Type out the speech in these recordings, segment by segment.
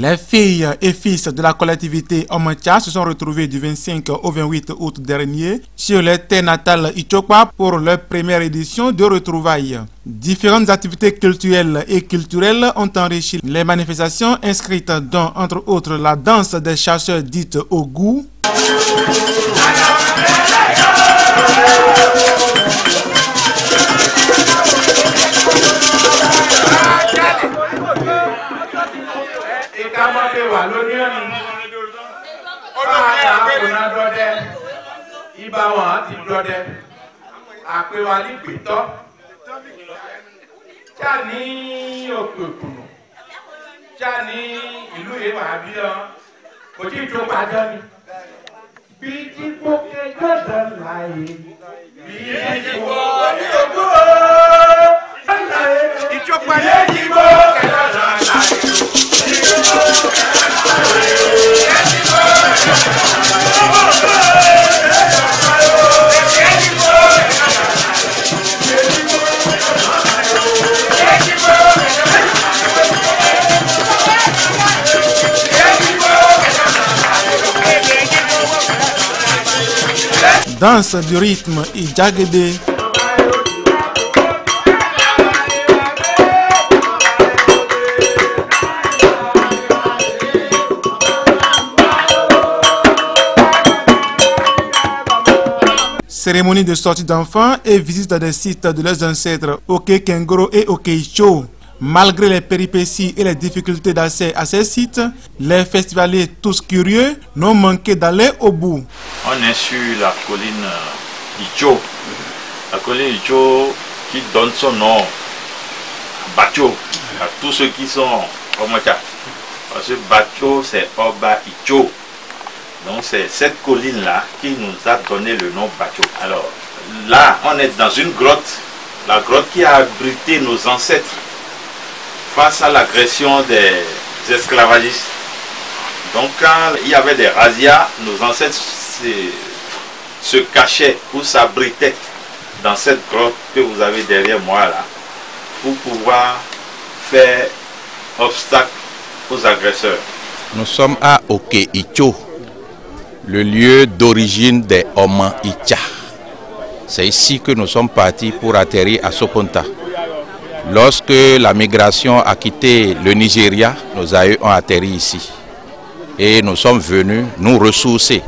Les filles et fils de la collectivité Omantia se sont retrouvés du 25 au 28 août dernier sur les terres natales Ichokpa pour leur première édition de retrouvailles. Différentes activités culturelles et culturelles ont enrichi les manifestations inscrites, dont entre autres la danse des chasseurs dite au goût, danse du rythme et Djagede. Cérémonie de sortie d'enfants et visite des sites de leurs ancêtres Oke Kengoro et Okeicho. Malgré les péripéties et les difficultés d'accès à ces sites, les festivaliers, tous curieux, n'ont manqué d'aller au bout. On est sur la colline Icho. La colline Icho qui donne son nom à Bacho, à tous ceux qui sont au Omantia. Parce que Bacho, c'est Oba Icho. Donc c'est cette colline-là qui nous a donné le nom Bacho. Alors là, on est dans une grotte, la grotte qui a abrité nos ancêtres face à l'agression des esclavagistes. Donc quand il y avait des razzias, nos ancêtres se cachaient ou s'abritaient dans cette grotte que vous avez derrière moi là, pour pouvoir faire obstacle aux agresseurs. Nous sommes à Okeicho, le lieu d'origine des Oman-Icha. C'est ici que nous sommes partis pour atterrir à Soponta. Lorsque la migration a quitté le Nigeria, nos aïeux ont atterri ici. Et nous sommes venus nous ressourcer,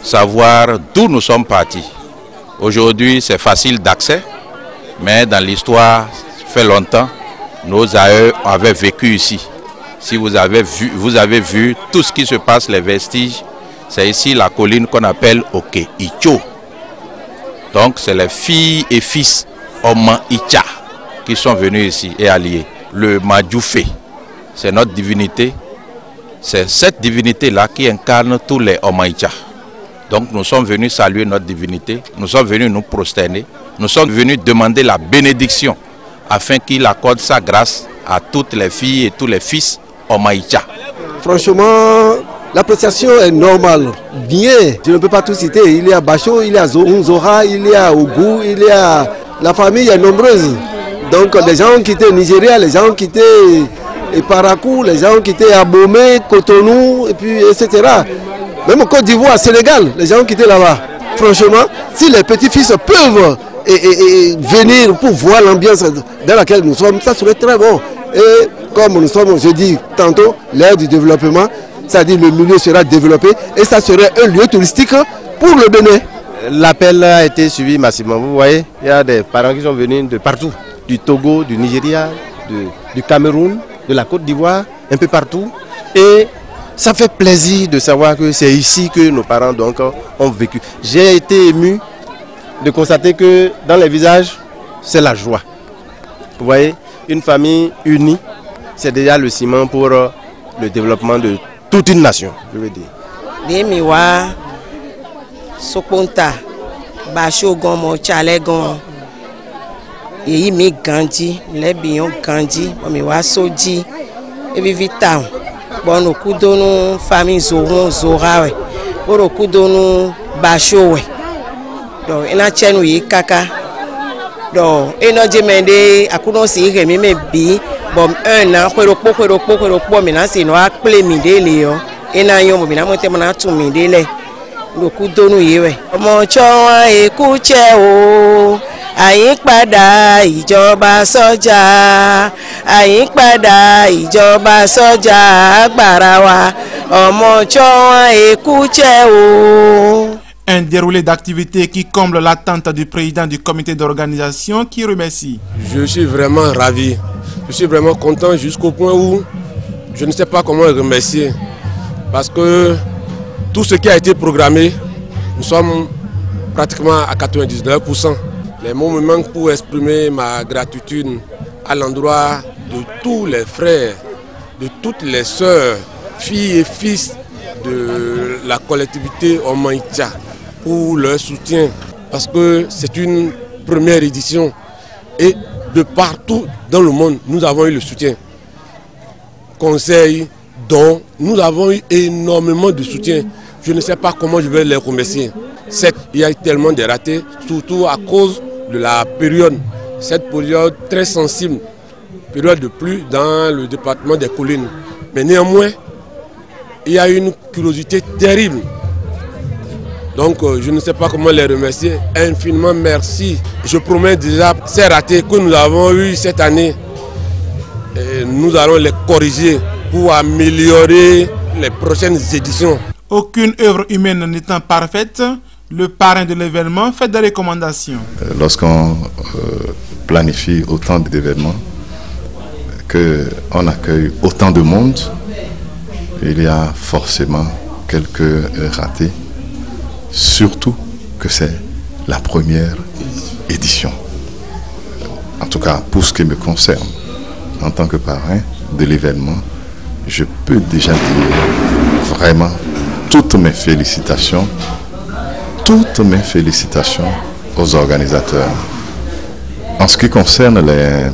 savoir d'où nous sommes partis. Aujourd'hui, c'est facile d'accès, mais dans l'histoire, ça fait longtemps, nos aïeux avaient vécu ici. Si vous avez vu tout ce qui se passe, les vestiges, c'est ici la colline qu'on appelle Okeicho. Donc, c'est les filles et fils Oman-Icha qui sont venus ici et alliés. Le Madjoufé, c'est notre divinité. C'est cette divinité-là qui incarne tous les Oman-Icha. Donc nous sommes venus saluer notre divinité, nous sommes venus nous prosterner, nous sommes venus demander la bénédiction afin qu'il accorde sa grâce à toutes les filles et tous les fils Oman-Icha. Franchement, l'appréciation est normale, bien. Je ne peux pas tout citer. Il y a Bacho, il y a Zora, il y a Ogu, il y a... La famille est nombreuse. Donc les gens ont quitté Nigeria, les gens ont quitté Parakou, les gens ont quitté Abomey, Cotonou, et puis etc. Même au Côte d'Ivoire, Sénégal, les gens ont quitté là-bas. Franchement, si les petits-fils peuvent venir pour voir l'ambiance dans laquelle nous sommes, ça serait très bon. Et comme nous sommes, je dis tantôt, l'ère du développement, c'est-à-dire le milieu sera développé et ça serait un lieu touristique pour le Bénin. L'appel a été suivi massivement. Vous voyez, il y a des parents qui sont venus de partout, du Togo, du Nigeria, du Cameroun, de la Côte d'Ivoire, un peu partout. Et ça fait plaisir de savoir que c'est ici que nos parents donc, ont vécu. J'ai été ému de constater que dans les visages, c'est la joie. Vous voyez, une famille unie, c'est déjà le ciment pour le développement de toute une nation, je veux dire. Demiwa, Soponta, Bacho Gomo, Chalegon, Yeyi mi Gandhi, Lebion Gandhi, Omiwa Soji, Evivita, Bon Okudonu, famille Zoron, Zora, Orokudonu, Bacho, donc il a tenu Kaka, donc il a demandé à Kounosi, Rémi Bi, Bon, 1 an, maintenant c'est noir, plein midé, et n'a yon, bon, maintenant, moi, tout midé, le coup de nous, yé, mon chouan, écoute, oh, àyípadà ìjọba sọ́jà, àyípadà ìjọba sọ́jà agbára wa, ọmọ chouan, écoute, oh. Un déroulé d'activités qui comble l'attente du président du comité d'organisation qui remercie. Je suis vraiment ravi. Je suis vraiment content jusqu'au point où je ne sais pas comment remercier. Parce que tout ce qui a été programmé, nous sommes pratiquement à 99%. Les mots me manquent pour exprimer ma gratitude à l'endroit de tous les frères, de toutes les sœurs, filles et fils de la collectivité Oman-Itcha pour leur soutien. Parce que c'est une première édition et de partout dans le monde, nous avons eu le soutien. Conseil, dons, nous avons eu énormément de soutien. Je ne sais pas comment je vais les remercier. Certes, il y a eu tellement de ratés, surtout à cause de la période, cette période très sensible, période de pluie dans le département des collines. Mais néanmoins, il y a une curiosité terrible. Donc je ne sais pas comment les remercier. Infiniment merci. Je promets déjà ces ratés que nous avons eus cette année, et nous allons les corriger pour améliorer les prochaines éditions. Aucune œuvre humaine n'étant parfaite, le parrain de l'événement fait des recommandations. Lorsqu'on planifie autant d'événements, qu'on accueille autant de monde, il y a forcément quelques ratés, surtout que c'est la première édition. En tout cas, pour ce qui me concerne, en tant que parrain de l'événement, je peux déjà dire vraiment toutes mes félicitations aux organisateurs. En ce qui concerne les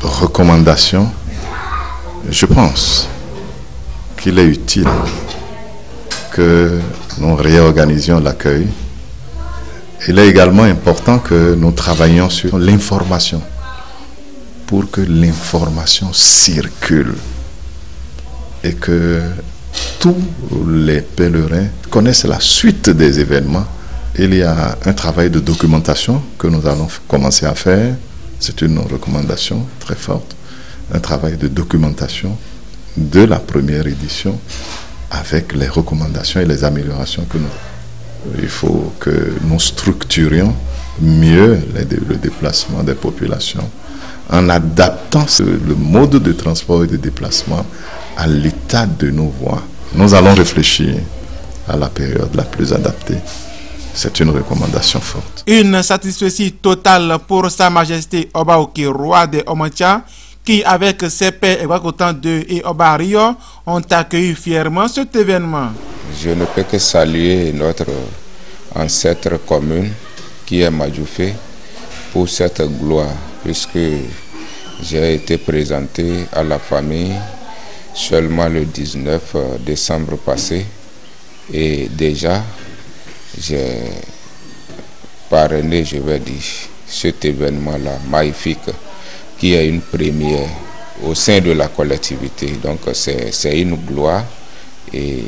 recommandations, je pense qu'il est utile que nous réorganisions l'accueil. Il est également important que nous travaillions sur l'information pour que l'information circule et que tous les pèlerins connaissent la suite des événements. Il y a un travail de documentation que nous allons commencer à faire. C'est une recommandation très forte. Un travail de documentation de la première édition avec les recommandations et les améliorations que nous... Il faut que nous structurions mieux le déplacement des populations en adaptant le mode de transport et de déplacement à l'état de nos voies. Nous allons réfléchir à la période la plus adaptée. C'est une recommandation forte. Une satisfaction totale pour Sa Majesté Oba Oké, roi de Oman-Tcha, qui, avec ses pères Egwakotan II et Oba Rio, ont accueilli fièrement cet événement. Je ne peux que saluer notre ancêtre commune, qui est Madjoufé, pour cette gloire, puisque j'ai été présenté à la famille seulement le 19 décembre passé, et déjà j'ai parrainé, je vais dire, cet événement-là magnifique, qui est une première au sein de la collectivité. Donc c'est une gloire et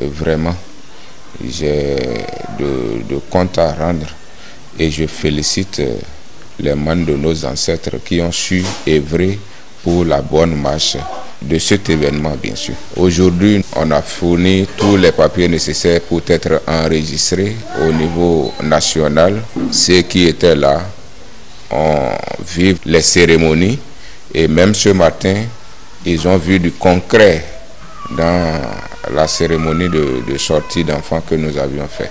vraiment j'ai de comptes à rendre et je félicite les membres de nos ancêtres qui ont su œuvrer pour la bonne marche de cet événement, bien sûr. Aujourd'hui, on a fourni tous les papiers nécessaires pour être enregistrés au niveau national. Ceux qui étaient là ont vu les cérémonies et même ce matin, ils ont vu du concret dans la cérémonie de sortie d'enfants que nous avions fait.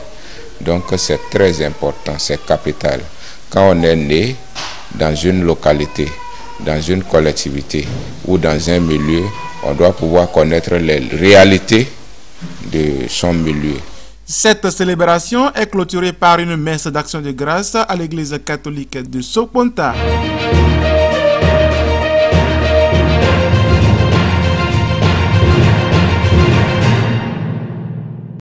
Donc c'est très important, c'est capital. Quand on est né dans une localité, dans une collectivité ou dans un milieu, on doit pouvoir connaître les réalités de son milieu. Cette célébration est clôturée par une messe d'action de grâce à l'église catholique de Soponta.